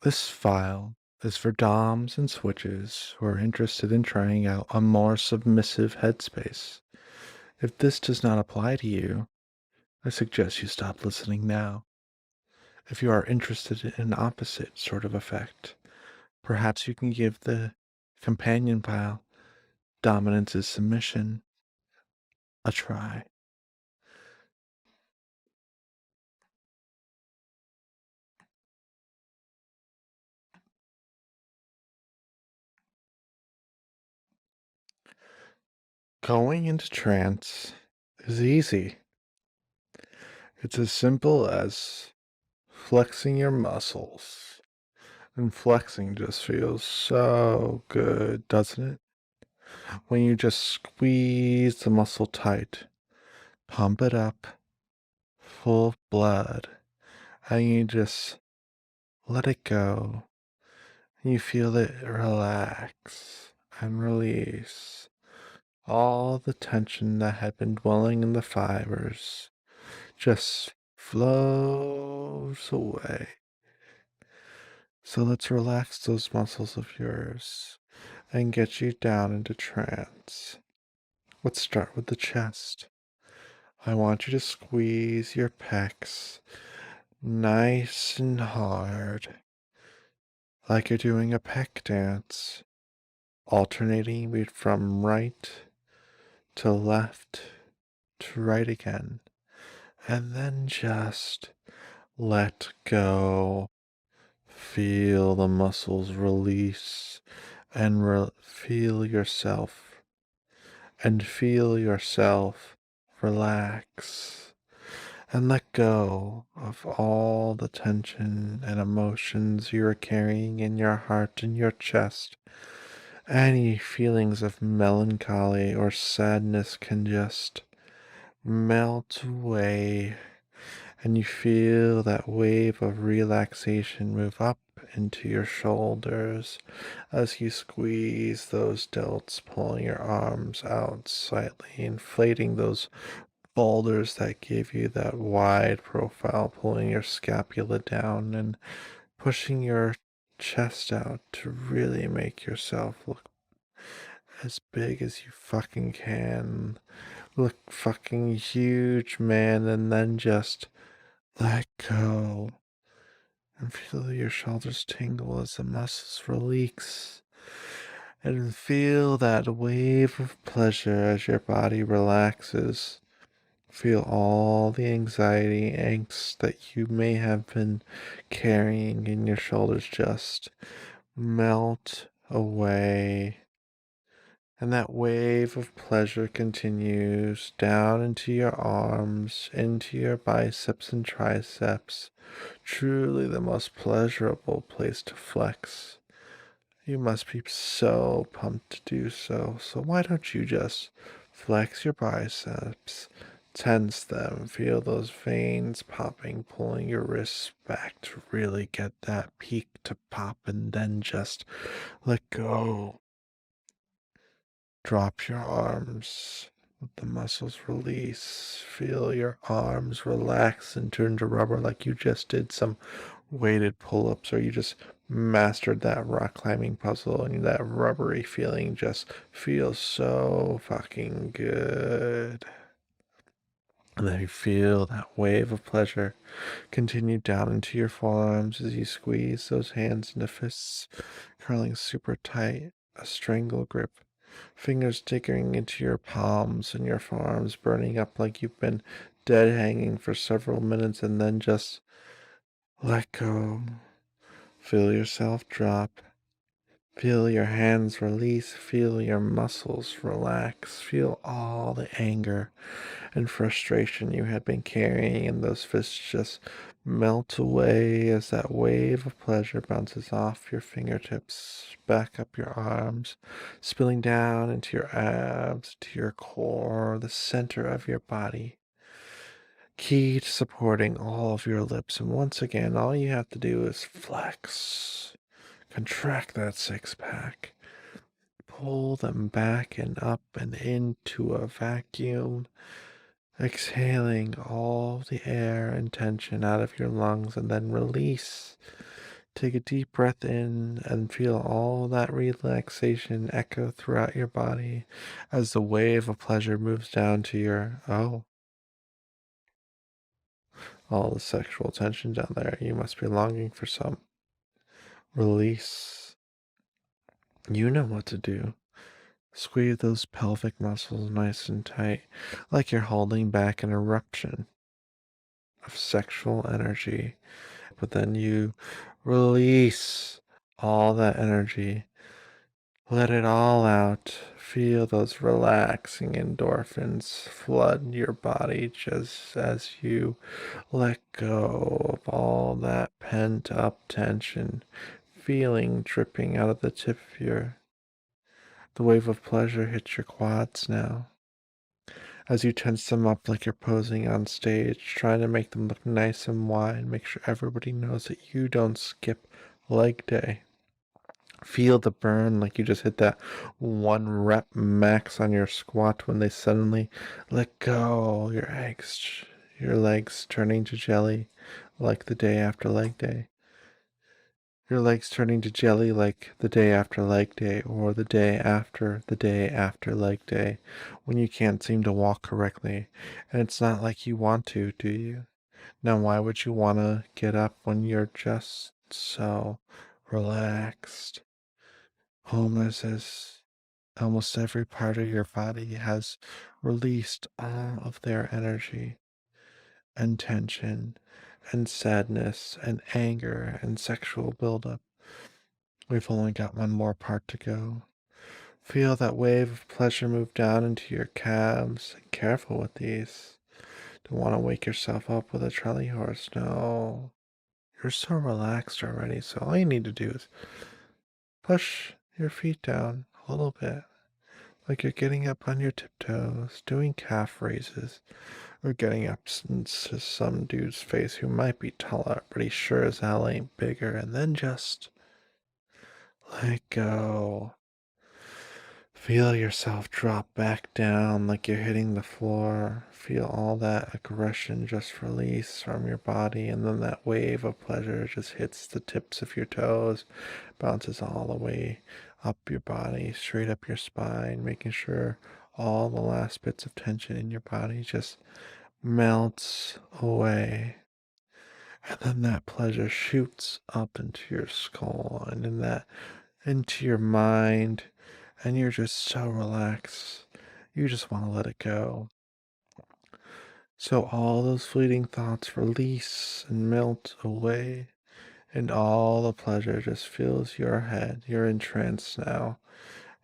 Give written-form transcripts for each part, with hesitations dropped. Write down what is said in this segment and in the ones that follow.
This file is for DOMs and switches who are interested in trying out a more submissive headspace. If this does not apply to you, I suggest you stop listening now. If you are interested in an opposite sort of effect, perhaps you can give the companion file, Dominance is Submission, a try. Going into trance is easy. It's as simple as flexing your muscles. And flexing just feels so good, doesn't it? When you just squeeze the muscle tight, pump it up, full of blood, and you just let it go. And you feel it relax and release. All the tension that had been dwelling in the fibers just flows away. So let's relax those muscles of yours and get you down into trance. Let's start with the chest. I want you to squeeze your pecs nice and hard, like you're doing a pec dance, alternating from right to left to right again, and then just let go. Feel the muscles release and feel yourself relax and let go of all the tension and emotions you are carrying in your heart and your chest. Any feelings of melancholy or sadness can just melt away, and you feel that wave of relaxation move up into your shoulders as you squeeze those delts, pulling your arms out slightly, inflating those boulders that give you that wide profile, pulling your scapula down and pushing your chest out to really make yourself look as big as you fucking can. Look fucking huge, man, and then just let go and feel your shoulders tingle as the muscles release. And feel that wave of pleasure as your body relaxes. Feel all the anxiety, angst that you may have been carrying in your shoulders just melt away. And that wave of pleasure continues down into your arms, into your biceps and triceps. Truly the most pleasurable place to flex. You must be so pumped to do so. So why don't you just flex your biceps, tense them, feel those veins popping, pulling your wrists back to really get that peak to pop, and then just let go. Drop your arms. Let the muscles release. Feel your arms relax and turn to rubber like you just did some weighted pull-ups or you just mastered that rock climbing puzzle, and that rubbery feeling just feels so fucking good. And then you feel that wave of pleasure continue down into your forearms as you squeeze those hands into fists, curling super tight, a strangle grip. Fingers digging into your palms and your forearms, burning up like you've been dead hanging for several minutes, and then just let go. Feel yourself drop. Feel your hands release. Feel your muscles relax. Feel all the anger and frustration you had been carrying in those fists just melt away as that wave of pleasure bounces off your fingertips, back up your arms, spilling down into your abs, to your core, the center of your body. Key to supporting all of your lips. And once again, all you have to do is flex, contract that six pack, pull them back and up and into a vacuum. Exhaling all the air and tension out of your lungs, and then release. Take a deep breath in and feel all that relaxation echo throughout your body as the wave of pleasure moves down to all the sexual tension down there. You must be longing for some release. You know what to do. Squeeze those pelvic muscles nice and tight, like you're holding back an eruption of sexual energy. But then you release all that energy. Let it all out. Feel those relaxing endorphins flood your body just as you let go of all that pent up tension, feeling dripping out of the tip of your. The wave of pleasure hits your quads now. As you tense them up like you're posing on stage, trying to make them look nice and wide, make sure everybody knows that you don't skip leg day. Feel the burn like you just hit that 1 rep max on your squat when they suddenly let go. Your legs turning to jelly like the day after leg day. Your legs turning to jelly like the day after leg day or the day after leg day when you can't seem to walk correctly. And it's not like you want to, do you? Now, why would you want to get up when you're just so relaxed? Almost as almost every part of your body has released all of their energy and tension and sadness and anger and sexual buildup. We've only got one more part to go. Feel that wave of pleasure move down into your calves. Careful with these. Don't want to wake yourself up with a trolley horse. No. You're so relaxed already, so all you need to do is push your feet down a little bit, like you're getting up on your tiptoes, doing calf raises, or getting up to some dude's face who might be taller, but he sure as hell ain't bigger, and then just let go. Feel yourself drop back down like you're hitting the floor. Feel all that aggression just release from your body, and then that wave of pleasure just hits the tips of your toes, bounces all the way up your body, straight up your spine, making sure all the last bits of tension in your body just melts away. And then that pleasure shoots up into your skull and into your mind, and you're just so relaxed. You just want to let it go. So all those fleeting thoughts release and melt away, and all the pleasure just fills your head. You're in trance now,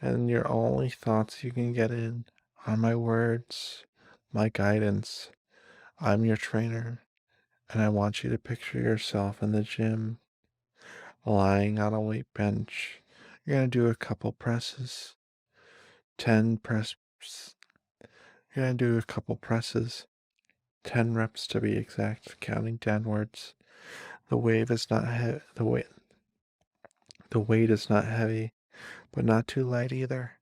and your only thoughts you can get in are my words, my guidance. I'm your trainer, and I want you to picture yourself in the gym, lying on a weight bench. You're going to do a couple presses, 10 press. You're going to do a couple presses, 10 reps to be exact, counting downwards. The wave is not the weight is not heavy, but not too light either.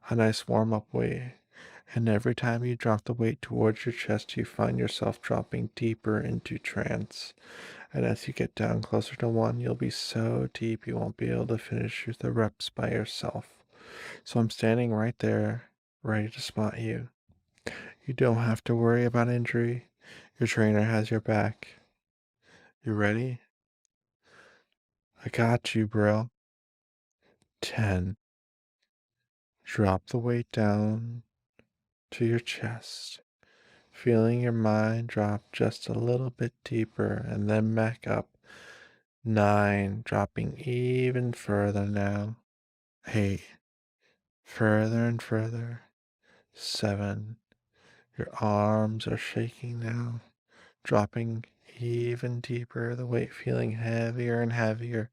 A nice warm-up weight. And every time you drop the weight towards your chest, you find yourself dropping deeper into trance. And as you get down closer to 1, you'll be so deep you won't be able to finish the reps by yourself. So I'm standing right there, ready to spot you. You don't have to worry about injury. Your trainer has your back. You ready? I got you, bro. 10. Drop the weight down to your chest, feeling your mind drop just a little bit deeper and then back up. 9. Dropping even further now. 8. Further and further. 7. Your arms are shaking now, dropping even deeper, the weight feeling heavier and heavier.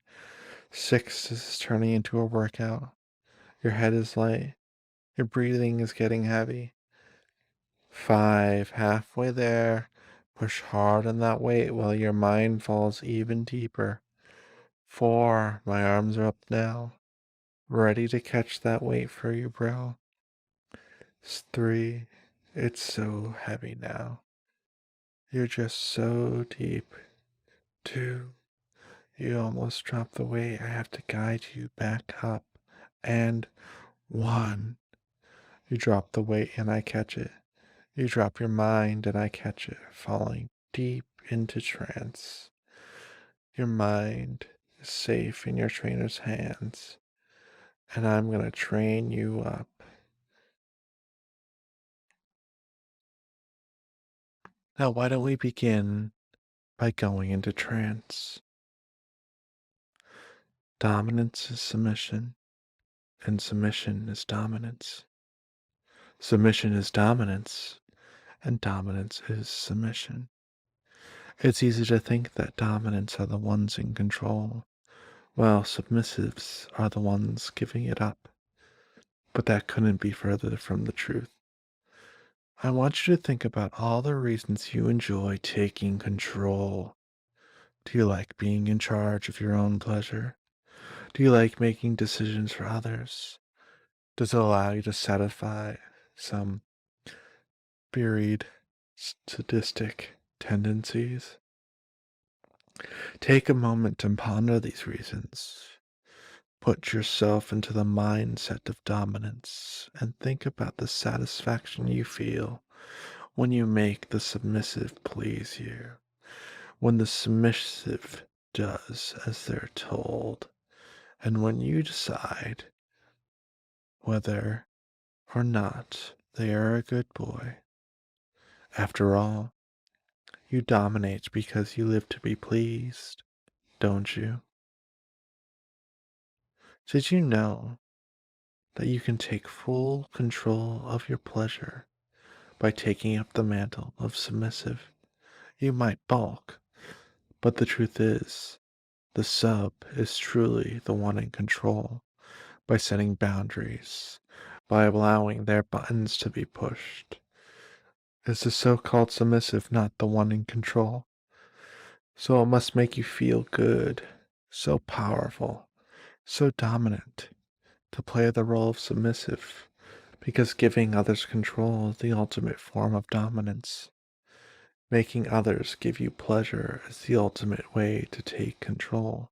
6 this is turning into a workout. Your head is light. Your breathing is getting heavy. 5, halfway there. Push hard on that weight while your mind falls even deeper. 4, my arms are up now, ready to catch that weight for you, bro. 3, it's so heavy now. You're just so deep. 2, You almost dropped the weight. I have to guide you back up. And one. You drop the weight and I catch it. You drop your mind and I catch it, falling deep into trance. Your mind is safe in your trainer's hands, and I'm going to train you up. Now, why don't we begin by going into trance? Dominance is submission, and submission is dominance. Submission is dominance, and dominance is submission. It's easy to think that dominants are the ones in control, while submissives are the ones giving it up. But that couldn't be further from the truth. I want you to think about all the reasons you enjoy taking control. Do you like being in charge of your own pleasure? Do you like making decisions for others? Does it allow you to satisfy some buried sadistic tendencies? Take a moment to ponder these reasons. Put yourself into the mindset of dominance and think about the satisfaction you feel when you make the submissive please you, when the submissive does as they're told, and when you decide whether or not they are a good boy. After all, you dominate because you live to be pleased, don't you? Did you know that you can take full control of your pleasure by taking up the mantle of submissive? You might balk, but the truth is, the sub is truly the one in control by setting boundaries, by allowing their buttons to be pushed. Is the so-called submissive not the one in control? So it must make you feel good, so powerful, so dominant to play the role of submissive, because giving others control is the ultimate form of dominance. Making others give you pleasure is the ultimate way to take control.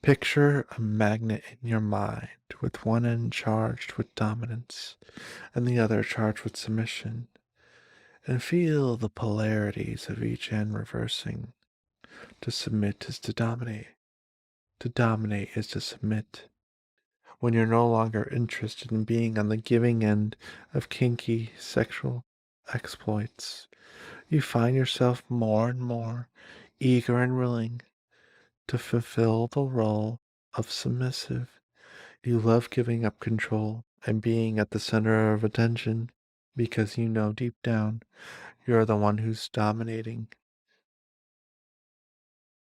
Picture a magnet in your mind with one end charged with dominance and the other charged with submission, and feel the polarities of each end reversing. To submit is to dominate. To dominate is to submit. When you're no longer interested in being on the giving end of kinky sexual exploits, you find yourself more and more eager and willing to fulfill the role of submissive. You love giving up control and being at the center of attention because you know deep down you're the one who's dominating.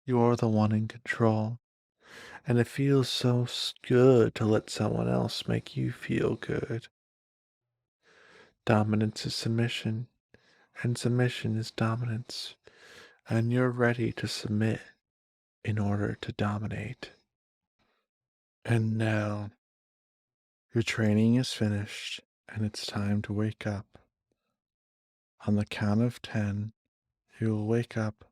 You're the one in control. And it feels so good to let someone else make you feel good. Dominance is submission, and submission is dominance. And you're ready to submit in order to dominate. And now, your training is finished, and it's time to wake up. On the count of 10, you will wake up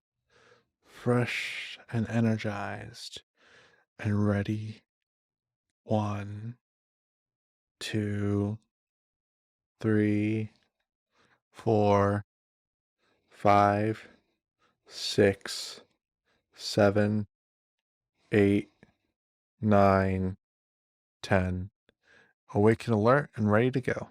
fresh and energized and ready. 1, 2, 3, 4, 5, 6, 7, 8, 9, 10. Awake and alert and ready to go.